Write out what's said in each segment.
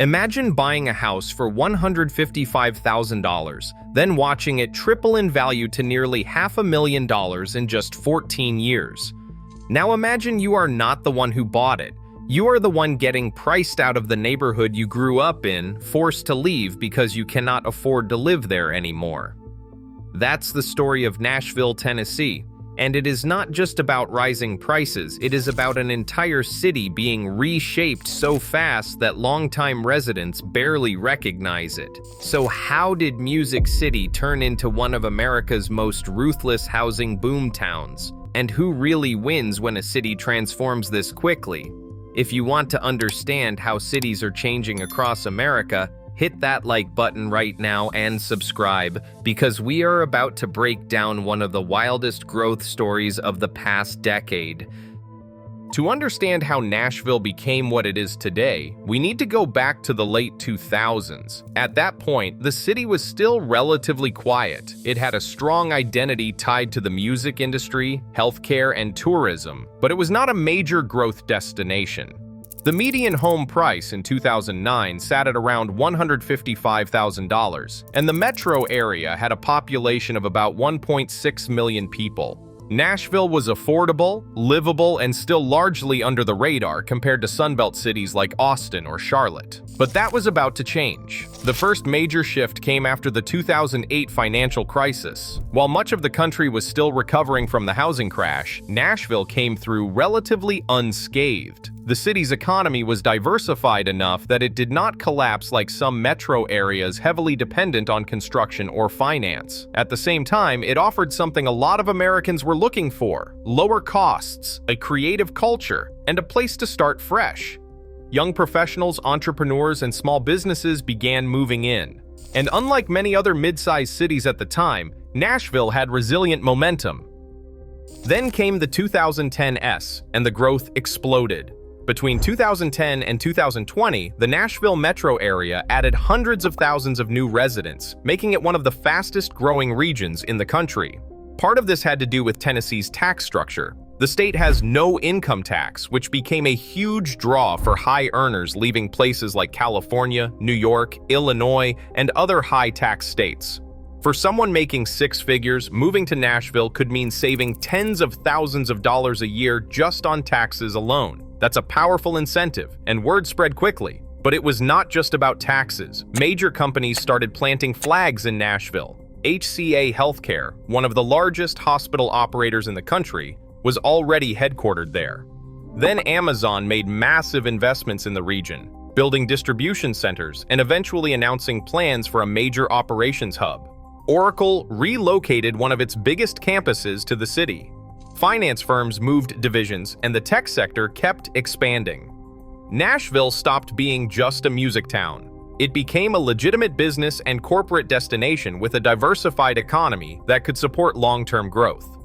Imagine buying a house for $155,000, then watching it triple in value to nearly $500,000 in just 14 years. Now imagine you are not the one who bought it. You are the one getting priced out of the neighborhood you grew up in, forced to leave because you cannot afford to live there anymore. That's the story of Nashville, Tennessee. And it is not just about rising prices, it is about an entire city being reshaped so fast that longtime residents barely recognize it. So how did Music City turn into one of America's most ruthless housing boom towns? And who really wins when a city transforms this quickly? If you want to understand how cities are changing across America, hit that like button right now and subscribe, because we are about to break down one of the wildest growth stories of the past decade. To understand how Nashville became what it is today, we need to go back to the late 2000s. At that point, the city was still relatively quiet. It had a strong identity tied to the music industry, healthcare, and tourism, but it was not a major growth destination. The median home price in 2009 sat at around $155,000, and the metro area had a population of about 1.6 million people. Nashville was affordable, livable, and still largely under the radar compared to Sunbelt cities like Austin or Charlotte. But that was about to change. The first major shift came after the 2008 financial crisis. While much of the country was still recovering from the housing crash, Nashville came through relatively unscathed. The city's economy was diversified enough that it did not collapse like some metro areas heavily dependent on construction or finance. At the same time, it offered something a lot of Americans were looking for: lower costs, a creative culture, and a place to start fresh. Young professionals, entrepreneurs, and small businesses began moving in. And unlike many other mid-sized cities at the time, Nashville had resilient momentum. Then came the 2010s, and the growth exploded. Between 2010 and 2020, the Nashville metro area added hundreds of thousands of new residents, making it one of the fastest-growing regions in the country. Part of this had to do with Tennessee's tax structure. The state has no income tax, which became a huge draw for high earners leaving places like California, New York, Illinois, and other high-tax states. For someone making six figures, moving to Nashville could mean saving tens of thousands of dollars a year just on taxes alone. That's a powerful incentive, and word spread quickly. But it was not just about taxes. Major companies started planting flags in Nashville. HCA Healthcare, one of the largest hospital operators in the country, was already headquartered there. Then Amazon made massive investments in the region, building distribution centers and eventually announcing plans for a major operations hub. Oracle relocated one of its biggest campuses to the city. Finance firms moved divisions, and the tech sector kept expanding. Nashville stopped being just a music town. It became a legitimate business and corporate destination with a diversified economy that could support long-term growth.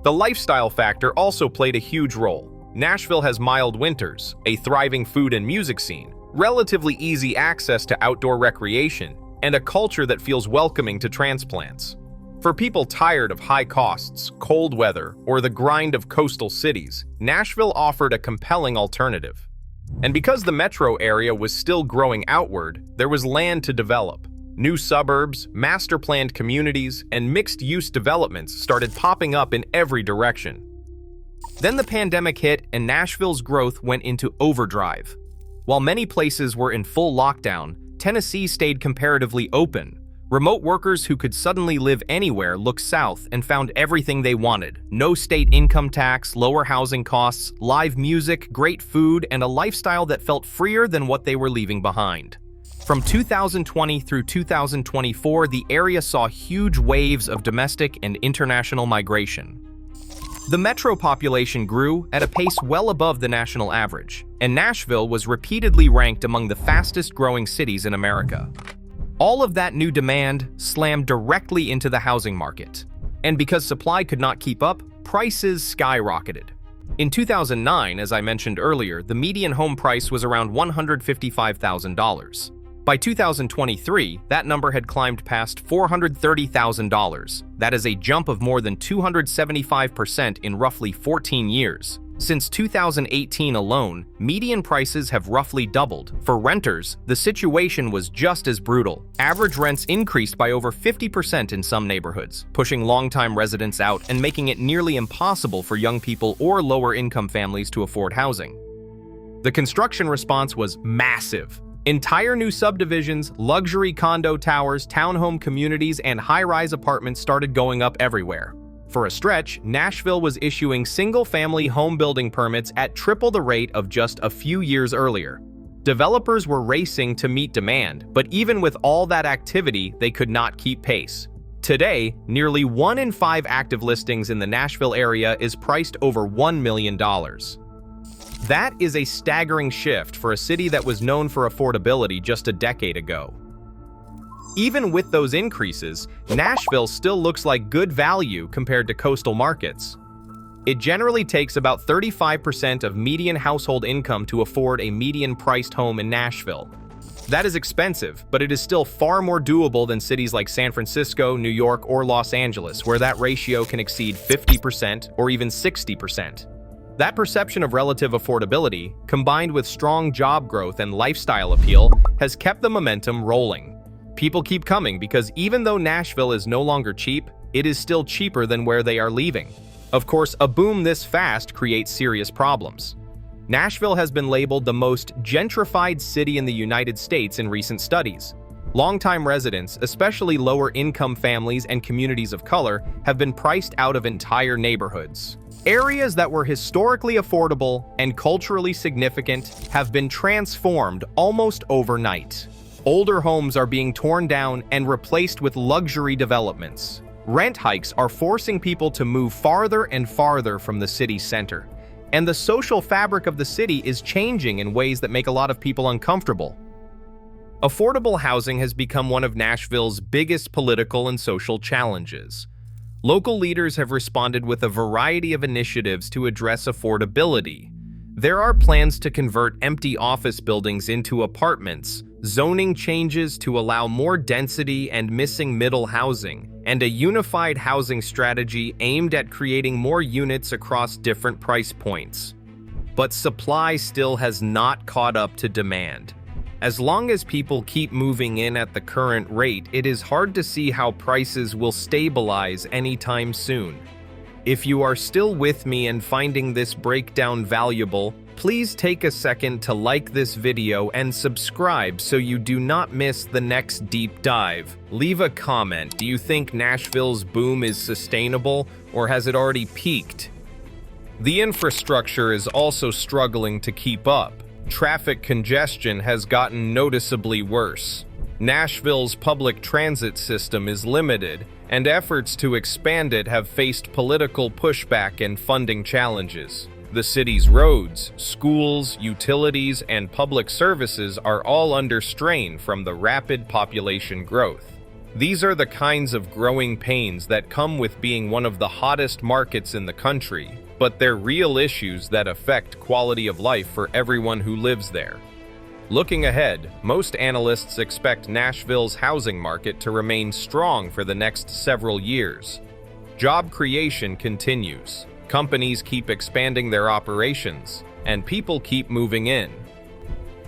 The lifestyle factor also played a huge role. Nashville has mild winters, a thriving food and music scene, relatively easy access to outdoor recreation, and a culture that feels welcoming to transplants. For people tired of high costs, cold weather, or the grind of coastal cities, Nashville offered a compelling alternative. And because the metro area was still growing outward, there was land to develop. New suburbs, master-planned communities, and mixed-use developments started popping up in every direction. Then the pandemic hit, and Nashville's growth went into overdrive. While many places were in full lockdown, Tennessee stayed comparatively open. Remote workers who could suddenly live anywhere looked south and found everything they wanted: no state income tax, lower housing costs, live music, great food, and a lifestyle that felt freer than what they were leaving behind. From 2020 through 2024, the area saw huge waves of domestic and international migration. The metro population grew at a pace well above the national average, and Nashville was repeatedly ranked among the fastest-growing cities in America. All of that new demand slammed directly into the housing market. And because supply could not keep up, prices skyrocketed. In 2009, as I mentioned earlier, the median home price was around $155,000. By 2023, that number had climbed past $430,000. That is a jump of more than 275% in roughly 14 years. Since 2018 alone, median prices have roughly doubled. For renters, the situation was just as brutal. Average rents increased by over 50% in some neighborhoods, pushing longtime residents out and making it nearly impossible for young people or lower-income families to afford housing. The construction response was massive. Entire new subdivisions, luxury condo towers, townhome communities, and high-rise apartments started going up everywhere. For a stretch, Nashville was issuing single-family home building permits at triple the rate of just a few years earlier. Developers were racing to meet demand, but even with all that activity, they could not keep pace. Today, nearly 1 in 5 active listings in the Nashville area is priced over $1 million. That is a staggering shift for a city that was known for affordability just a decade ago. Even with those increases, Nashville still looks like good value compared to coastal markets. It generally takes about 35% of median household income to afford a median-priced home in Nashville. That is expensive, but it is still far more doable than cities like San Francisco, New York, or Los Angeles, where that ratio can exceed 50% or even 60%. That perception of relative affordability, combined with strong job growth and lifestyle appeal, has kept the momentum rolling. People keep coming because even though Nashville is no longer cheap, it is still cheaper than where they are leaving. Of course, a boom this fast creates serious problems. Nashville has been labeled the most gentrified city in the United States in recent studies. Longtime residents, especially lower-income families and communities of color, have been priced out of entire neighborhoods. Areas that were historically affordable and culturally significant have been transformed almost overnight. Older homes are being torn down and replaced with luxury developments. Rent hikes are forcing people to move farther and farther from the city center. And the social fabric of the city is changing in ways that make a lot of people uncomfortable. Affordable housing has become one of Nashville's biggest political and social challenges. Local leaders have responded with a variety of initiatives to address affordability. There are plans to convert empty office buildings into apartments, zoning changes to allow more density and missing middle housing, and a unified housing strategy aimed at creating more units across different price points. But supply still has not caught up to demand. As long as people keep moving in at the current rate, it is hard to see how prices will stabilize anytime soon. If you are still with me and finding this breakdown valuable, please take a second to like this video and subscribe so you do not miss the next deep dive. Leave a comment. Do you think Nashville's boom is sustainable, or has it already peaked? The infrastructure is also struggling to keep up. Traffic congestion has gotten noticeably worse. Nashville's public transit system is limited, and efforts to expand it have faced political pushback and funding challenges. The city's roads, schools, utilities, and public services are all under strain from the rapid population growth. These are the kinds of growing pains that come with being one of the hottest markets in the country, but they're real issues that affect quality of life for everyone who lives there. Looking ahead, most analysts expect Nashville's housing market to remain strong for the next several years. Job creation continues. Companies keep expanding their operations, and people keep moving in.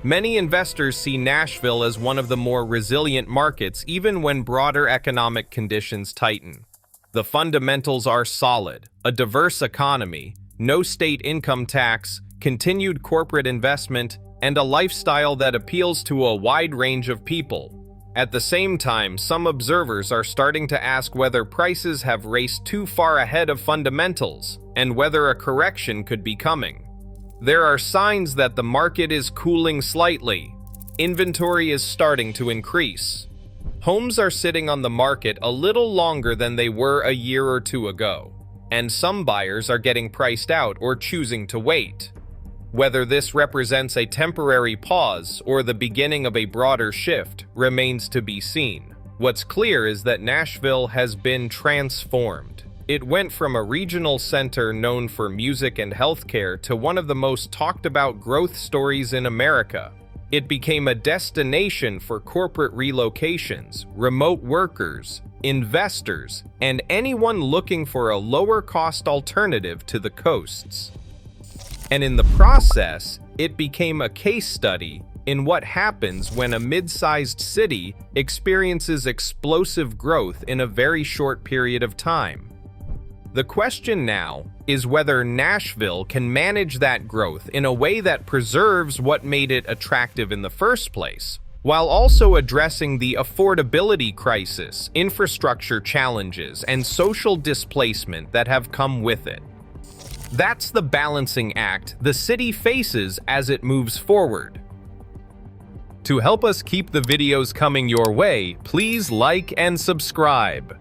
Many investors see Nashville as one of the more resilient markets even when broader economic conditions tighten. The fundamentals are solid: a diverse economy, no state income tax, continued corporate investment, and a lifestyle that appeals to a wide range of people. At the same time, some observers are starting to ask whether prices have raced too far ahead of fundamentals, and whether a correction could be coming. There are signs that the market is cooling slightly. Inventory is starting to increase. Homes are sitting on the market a little longer than they were a year or two ago, and some buyers are getting priced out or choosing to wait. Whether this represents a temporary pause or the beginning of a broader shift remains to be seen. What's clear is that Nashville has been transformed. It went from a regional center known for music and healthcare to one of the most talked about growth stories in America. It became a destination for corporate relocations, remote workers, investors, and anyone looking for a lower-cost alternative to the coasts. And in the process, it became a case study in what happens when a mid-sized city experiences explosive growth in a very short period of time. The question now is whether Nashville can manage that growth in a way that preserves what made it attractive in the first place, while also addressing the affordability crisis, infrastructure challenges, and social displacement that have come with it. That's the balancing act the city faces as it moves forward. To help us keep the videos coming your way, please like and subscribe.